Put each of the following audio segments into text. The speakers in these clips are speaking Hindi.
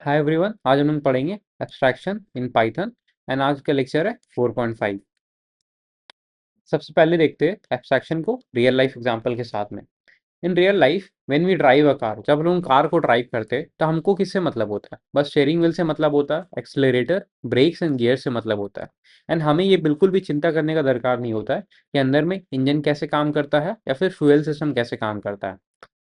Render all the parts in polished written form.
हाय एवरीवन, आज हम लोग पढ़ेंगे एब्स्ट्रैक्शन इन पाइथन एंड आज का लेक्चर है 4.5। सबसे पहले देखते हैं एब्स्ट्रैक्शन को रियल लाइफ एग्जांपल के साथ में। In real life when we drive a car, जब हम लोग कार को ड्राइव करते हैं तो हमको किससे मतलब होता है? बस स्टीयरिंग व्हील से मतलब होता है, एक्सीलरेटर, ब्रेक्स एंड गियर से मतलब होता है। एंड हमें ये बिल्कुल भी चिंता करने का दरकार नहीं होता है कि अंदर में इंजन कैसे काम करता है या फिर फ्यूल सिस्टम कैसे काम करता है।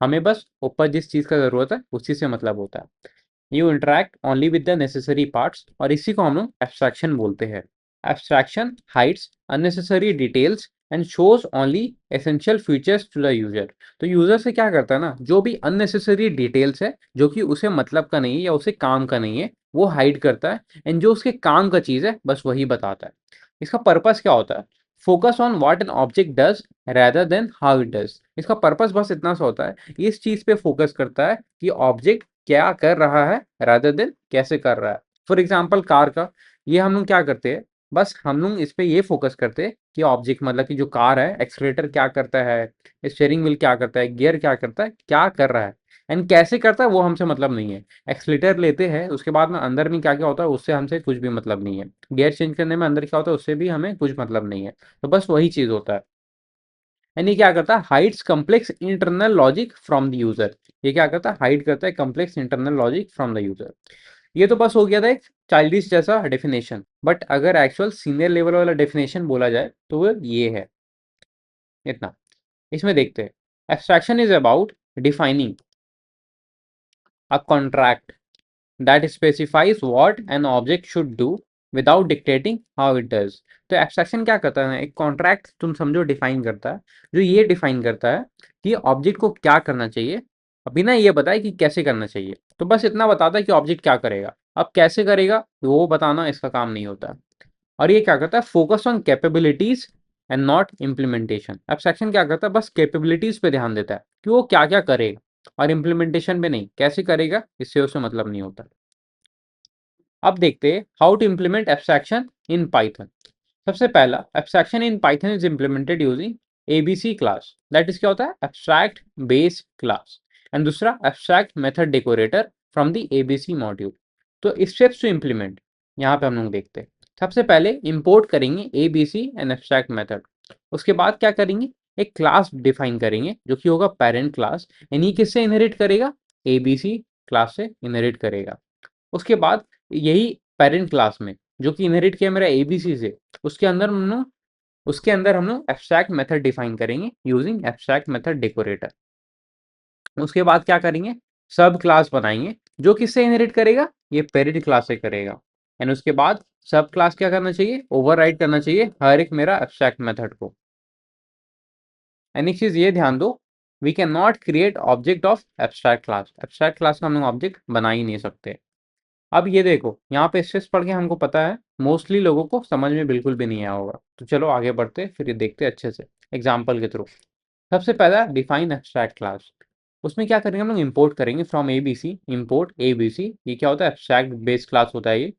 हमें बस ऊपर जिस चीज़ का ज़रूरत है उसी से मतलब होता है। You interact only with the necessary parts और इसी को हम लोग एब्स्ट्रैक्शन बोलते हैं। Abstraction hides unnecessary details and shows only essential features to the user. तो यूजर से क्या करता है ना, जो भी अननेसेसरी डिटेल्स है जो कि उसे मतलब का नहीं है या उसे काम का नहीं है वो हाइड करता है, एंड जो उसके काम का चीज़ है बस वही बताता है। इसका पर्पस क्या होता है? Focus on what an object does rather than how it does. इसका पर्पस बस इतना सा होता है, इस चीज पे फोकस करता है कि ऑब्जेक्ट क्या कर रहा है rather देन कैसे कर रहा है। फॉर एग्जाम्पल कार का, ये हम लोग क्या करते हैं, बस हम लोग इस पे ये फोकस करते हैं कि ऑब्जेक्ट मतलब कि जो कार है, एक्सीलरेटर क्या करता है, स्टीयरिंग व्हील क्या करता है, गियर क्या करता है, क्या कर रहा है एंड कैसे करता है वो हमसे मतलब नहीं है। एक्सीलरेटर लेते हैं, उसके बाद में अंदर में क्या क्या होता है उससे हमसे कुछ भी मतलब नहीं है। गियर चेंज करने में अंदर क्या होता है उससे भी हमें कुछ मतलब नहीं है। तो बस वही चीज होता है। यानी क्या करता है, hides complex internal logic from the user. ये क्या करता है, हाइड करता है complex internal logic from the user. ये तो बस हो गया था एक चाइल्डिश जैसा डेफिनेशन, बट अगर एक्चुअल सीनियर लेवल वाला डेफिनेशन बोला जाए तो वो ये है। इतना इसमें देखते हैं। Abstraction is about defining a contract that specifies what an object should do without dictating how it does। तो एब्स्ट्रैक्शन क्या करता है, एक कॉन्ट्रैक्ट तुम समझो डिफाइन करता है, जो ये डिफाइन करता है कि ऑब्जेक्ट को क्या करना चाहिए, बिना ये बताए कि कैसे करना चाहिए। तो बस इतना बताता है कि ऑब्जेक्ट क्या करेगा, अब कैसे करेगा वो बताना इसका काम नहीं होता। और ये क्या करता है, focus on capabilities and not implementation. Abstraction क्या करता है, बस कैपेबिलिटीज पे ध्यान देता है कि वो क्या क्या करेगा, और इम्प्लीमेंटेशन पे नहीं, कैसे करेगा इससे उसे मतलब नहीं होता। अब देखते हैं how to implement abstraction in Python. सबसे पहला, abstraction in Python is implemented using ABC class. That is क्या होता है, एब्स्ट्रैक्ट बेस क्लास। एंड दूसरा, abstract method decorator from the ABC module. तो स्टेप्स टू इम्प्लीमेंट यहाँ पे हम लोग देखते हैं। सबसे पहले इंपोर्ट करेंगे एबीसी एंड एब्स्ट्रैक्ट मेथड। उसके बाद क्या करेंगे, एक क्लास डिफाइन करेंगे जो कि होगा पेरेंट क्लास। यानी किससे इनहेरिट करेगा, एबीसी क्लास से इनहेरिट करेगा। उसके बाद यही पेरेंट क्लास में जो कि इनहेरिट किया मेरा एबीसी से, उसके अंदर हम लोग एब्स्ट्रैक्ट मेथड डिफाइन करेंगे यूजिंग एब्स्ट्रैक्ट मेथड डेकोरेटर। उसके बाद क्या करेंगे, सब क्लास बनाएंगे जो किससे इनहेरिट करेगा, ये पेरेंट क्लास से करेगा। एंड उसके बाद सब क्लास क्या करना चाहिए, ओवरराइड करना चाहिए हर एक मेरा एब्स्ट्रैक्ट मेथड को। एंड एक चीज ये ध्यान दो, we can not create object of abstract class. Abstract class का हम लोग ऑब्जेक्ट बना ही नहीं सकते। अब ये देखो, यहाँ पे स्ट्रेस पढ़ के हमको पता है मोस्टली लोगों को समझ में बिल्कुल भी नहीं आया होगा। तो चलो आगे बढ़ते फिर ये देखते अच्छे से एग्जाम्पल के थ्रू। सबसे पहला, डिफाइन एब्स्ट्रैक्ट क्लास। उसमें क्या करेंगे, हम लोग इंपोर्ट करेंगे फ्रॉम एबीसी। इंपोर्ट एबीसी, ये क्या होता है, एब्स्ट्रैक्ट बेस क्लास होता है ये।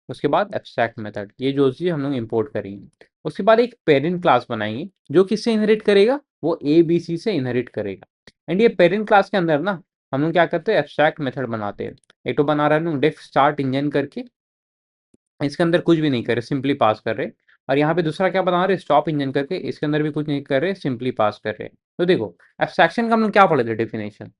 उसके बाद एब्स्ट्रैक्ट मेथड, ये जो चीज़ हम लोग इंपोर्ट करेंगे। उसके बाद एक पेरेंट क्लास बनाएंगे जो किससे इनहेरिट करेगा, वो ए बी सी से इनहेरिट करेगा। एंड ये पेरेंट क्लास के अंदर ना हम लोग क्या करते हैं, एब्स्ट्रैक्ट मेथड बनाते हैं। एक तो बना रहा है डेफ स्टार्ट इंजन करके, इसके अंदर कुछ भी नहीं कर रहे, सिंपली पास कर रहे। और यहाँ पे दूसरा क्या बना रहे, स्टॉप इंजन करके, इसके अंदर भी कुछ नहीं कर रहे, सिंपली पास कर रहे। तो देखो, एब्स्ट्रैक्शन का हम लोग क्या पढ़े थे डेफिनेशन,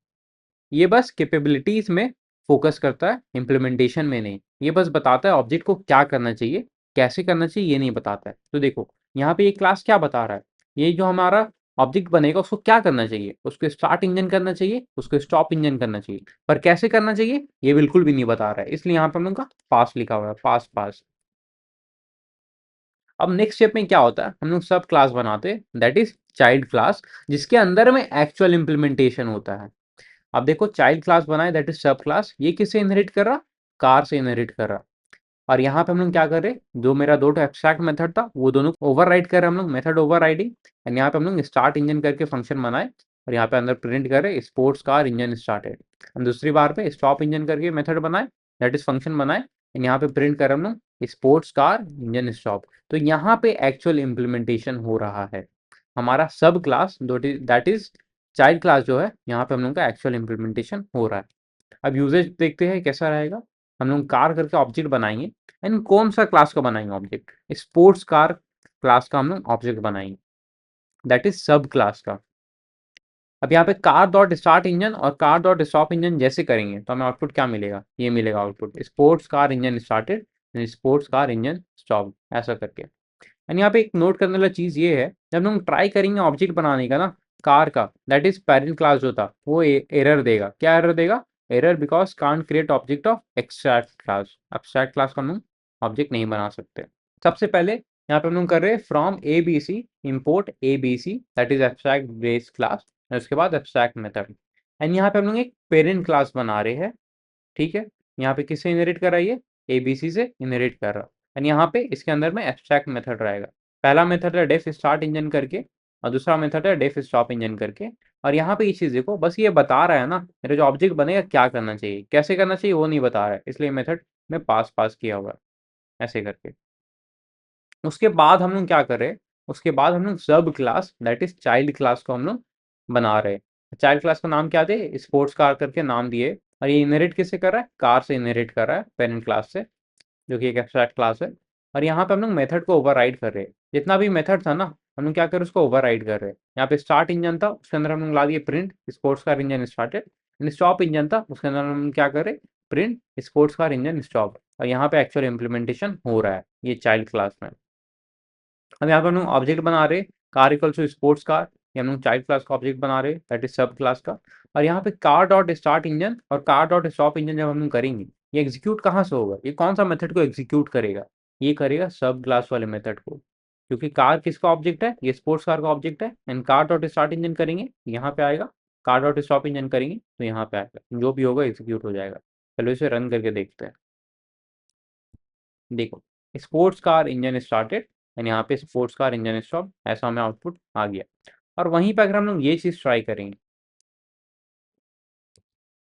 ये बस कैपेबिलिटीज में फोकस करता है, इम्प्लीमेंटेशन में नहीं। ये बस बताता है ऑब्जेक्ट को क्या करना चाहिए, कैसे करना चाहिए, ये नहीं बताता है। तो देखो यहाँ पे ये क्लास क्या बता रहा है, ये जो हमारा ऑब्जेक्ट बनेगा उसको क्या करना चाहिए, उसको स्टार्ट इंजन करना चाहिए, उसको स्टॉप इंजन करना चाहिए, पर कैसे करना चाहिए ये बिल्कुल भी नहीं बता रहा है। इसलिए यहाँ पे हम लोग का पास लिखा हुआ है, पास पास। अब नेक्स्ट स्टेप में क्या होता है, हम लोग सब क्लास बनाते हैं, दैट इज चाइल्ड क्लास, जिसके अंदर में एक्चुअल इंप्लीमेंटेशन होता है। अब देखो, चाइल्ड क्लास बनाए दैट इज सब क्लास, ये किससे इनहेरिट कर रहा, कार से इनहेरिट कर रहा। और यहाँ पे हम लोग क्या कर रहे, जो मेरा दो एब्स्ट्रैक्ट मेथड था वो दोनों ओवरराइड कर रहे हम लोग, मेथड ओवरराइडिंग। एंड यहाँ पे हम लोग स्टार्ट इंजन करके फंक्शन बनाए, और यहाँ पे अंदर प्रिंट करे स्पोर्ट्स कार इंजन स्टार्टेड। हम दूसरी बार पे स्टॉप इंजन करके मेथड बनाए, दैट इज फंक्शन बनाए, एंड यहाँ पे प्रिंट कर हम लोग स्पोर्ट्स कार इंजन स्टॉप। तो यहाँ पे एक्चुअल इम्प्लीमेंटेशन हो रहा है। हमारा सब class that is child class जो है, यहाँ पे हम लोग का एक्चुअल इम्प्लीमेंटेशन हो रहा है। अब यूजेज देखते हैं कैसा रहेगा। हम लोग कार करके ऑब्जेक्ट बनाएंगे एंड कौन सा क्लास का बनाएंगे ऑब्जेक्ट, स्पोर्ट्स कार क्लास का हम लोग ऑब्जेक्ट बनाएंगे, दैट इज सब क्लास का। अब यहाँ पे कार डॉट स्टार्ट इंजन और कार डॉट स्टॉप इंजन जैसे करेंगे तो हमें आउटपुट क्या मिलेगा, ये मिलेगा output sports car engine started sports car engine stop, ऐसा करके। एंड यहाँ पे एक नोट करने वाला चीज ये है, जब हम ट्राई करेंगे ऑब्जेक्ट बनाने का ना कार का, दैट इज पेरेंट क्लास जो था वो एरर देगा। क्या एरर देगा, error because can't create object of extract class, abstract class का हम ऑब्जेक्ट नहीं बना सकते। सबसे पहले यहाँ पे हम लोग कर रहे हैं from A B C import A B C, that is abstract base class, और उसके बाद एब्स्ट्रैक्ट मेथड। एंड यहाँ पे हम लोग एक पेरेंट क्लास बना रहे हैं, ठीक है। यहाँ पे किससे इनहेरिट कर रहा है, ये एबीसी से इनहेरिट कर रहा। एंड यहाँ पे इसके अंदर में एब्स्ट्रैक्ट मेथड रहेगा। पहला मेथड है डेफ स्टार्ट इंजन करके और दूसरा मेथड है डेफ स्टॉप इंजन करके। और यहाँ पे ये चीज देखो, बस ये बता रहा है ना मेरा जो ऑब्जेक्ट बनेगा क्या करना चाहिए, कैसे करना चाहिए वो नहीं बता रहा है, इसलिए मेथड में पास पास किया हुआ है ऐसे करके। उसके बाद हम लोग क्या कर रहे हैं, उसके बाद हम लोग सब class that is child class को हम लोग बना रहे हैं। चाइल्ड क्लास का नाम क्या दे, स्पोर्ट्स कार करके नाम दिए। और ये इनहेरिट किससे कर रहा है, कार से इनहेरिट कर रहा है, पेरेंट क्लास से, जो कि एक एब्स्ट्रैक्ट क्लास है। और यहाँ पे हम लोग मेथड को ओवरराइड कर रहे हैं, जितना भी मेथड था ना हम लोग क्या कर रहे हैं उसको ओवरराइड कर रहे हैं। यहाँ पे स्टार्ट इंजन था उसके अंदर हम लोग ला दिए print sports car engine started, stop engine था उसके अंदर हम क्या कर रहे हैं print sports car engine stop. और यहाँ पे एक्चुअल इम्प्लीमेंटेशन हो रहा है ये चाइल्ड क्लास में। अब यहाँ पर हम लोग ऑब्जेक्ट बना रहे car equals to sports car, ये हम लोग चाइल्ड क्लास का ऑब्जेक्ट बना रहे दैट इज सब क्लास का। और यहाँ पे कार डॉट स्टार्ट इंजन और कार डॉट स्टॉप इंजन जब हम लोग करेंगे, ये एग्जीक्यूट कहाँ से होगा, ये कौन सा मेथड को एग्जीक्यूट करेगा, ये करेगा सब क्लास वाले मेथड को। क्योंकि कार किसका ऑब्जेक्ट है, ये स्पोर्ट्स कार का ऑब्जेक्ट है। And car dot start engine करेंगे यहाँ पे आएगा, कार डॉट स्टॉप इंजन करेंगे तो यहाँ पे आएगा, जो भी होगा एग्जीक्यूट हो जाएगा। चलो इसे रन करके देखते हैं। देखो sports car engine started and यहाँ पे स्पोर्ट्स कार इंजन स्टॉप, ऐसा हमें आउटपुट आ गया। और वहीं पे अगर हम लोग ये चीज ट्राई करेंगे,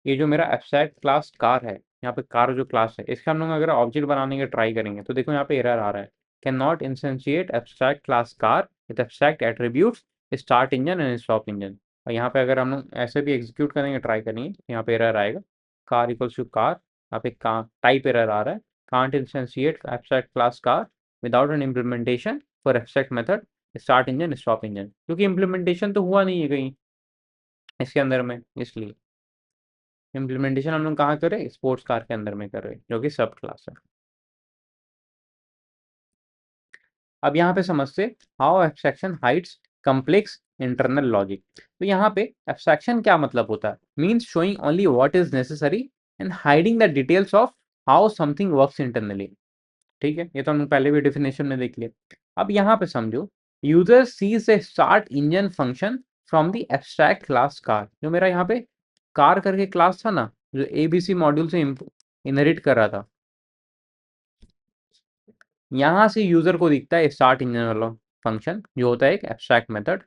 ये जो मेरा एब्स्ट्रैक्ट क्लास कार है, यहाँ पे कार जो क्लास है इसका हम लोग अगर ऑब्जेक्ट बनाने का ट्राई करेंगे तो देखो यहाँ पे एरर आ रहा है, can not instantiate abstract class car with abstract attributes start engine and stop engine. और यहाँ पे अगर हम लोग ऐसे भी एग्जीक्यूट करेंगे ट्राई करेंगे तो यहाँ पे एरर आएगा, कार इक्वल्स टू कार, यहाँ पे टाइप एरर आ रहा है, can't instantiate abstract class car without an implementation for abstract method start engine stop engine, क्योंकि इम्प्लीमेंटेशन तो हुआ नहीं है कहीं इसके अंदर में, इसलिए इम्प्लीमेंटेशन हम लोग कहाँ कर रहे हैं, स्पोर्ट्स कार के अंदर में कर रहे हैं जो कि सब क्लास है। अब यहाँ पे समझते how abstraction hides complex internal logic. तो यहाँ पे एब्स्ट्रैक्शन क्या मतलब होता है, means showing only what is necessary and hiding the details of how something works internally. ठीक है, ये तो हमने पहले भी डेफिनेशन में देख लिया। अब यहाँ पे समझो user sees a start engine function from the abstract class car, जो मेरा यहाँ पे कार करके क्लास था ना जो एबीसी मॉड्यूल से इनहेरिट कर रहा था, यहाँ से यूजर को दिखता है स्टार्ट इंजन वाला फंक्शन जो होता है एक एब्स्ट्रैक्ट मेथड।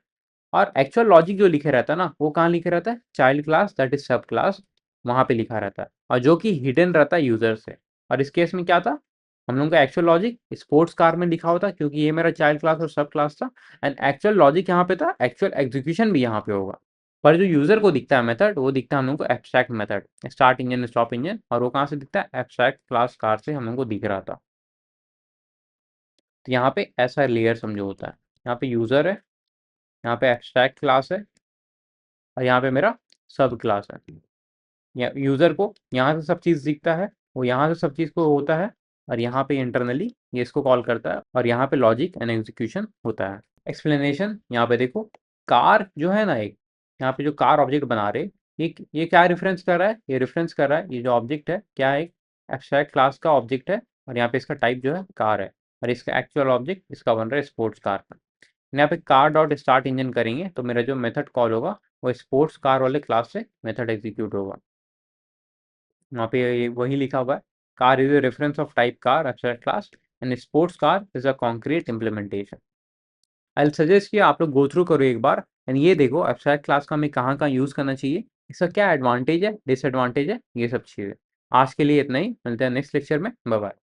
और एक्चुअल लॉजिक जो लिखे रहता है ना वो कहाँ लिखे रहता है, चाइल्ड क्लास दैट इज सब क्लास, वहां पे लिखा रहता है, और जो कि हिडन रहता है यूजर से। और इस केस में क्या था, हम लोग का एक्चुअल लॉजिक स्पोर्ट्स कार में लिखा होता क्योंकि ये मेरा चाइल्ड क्लास और सब क्लास था। एंड एक्चुअल लॉजिक यहाँ पे था, एक्चुअल एग्जीक्यूशन भी यहाँ पे होगा। पर जो यूजर को दिखता है मेथड वो दिखता है हम लोग को abstract method start engine stop engine, और वो कहाँ से दिखता है, एब्स्ट्रैक्ट क्लास कार से हम लोग को दिख रहा था। तो यहाँ पे ऐसा लेयर समझो होता है, यहाँ पे यूजर है, यहाँ पे एब्स्ट्रैक्ट क्लास है, और यहाँ पे मेरा सब क्लास है। यूजर को यहाँ से सब चीज दिखता है, वो यहाँ से सब चीज को होता है, और यहाँ पे इंटरनली ये इसको कॉल करता है, और यहाँ पे लॉजिक एंड एग्जीक्यूशन होता है। एक्सप्लेनेशन यहाँ पे देखो, कार जो है ना एक, यहाँ पे जो कार ऑब्जेक्ट बना रहे, ये क्या रेफरेंस कर रहा है, ये रेफरेंस कर रहा है ये जो ऑब्जेक्ट है क्या है, एब्स्ट्रैक्ट क्लास का ऑब्जेक्ट है, और यहाँ पे इसका टाइप जो है कार है, और इसका एक्चुअल ऑब्जेक्ट इसका बन रहा है स्पोर्ट्स कार का। यहाँ पे कार डॉट स्टार्ट इंजन करेंगे तो मेरा जो मेथड कॉल होगा वो स्पोर्ट्स कार वाले क्लास से मेथड एग्जीक्यूट होगा। वहाँ पे वही लिखा हुआ है, car is a reference of type car abstract class and sports car is a concrete implementation. I suggest कि आप लोग गो थ्रू करो एक बार एंड ये देखो एब्स्ट्रैक्ट क्लास का हमें कहाँ कहाँ यूज़ करना चाहिए, इसका क्या एडवांटेज है डिसएडवांटेज है, ये सब चीज़ें। आज के लिए इतना ही, मिलते हैं नेक्स्ट लेक्चर में, बाय बाय।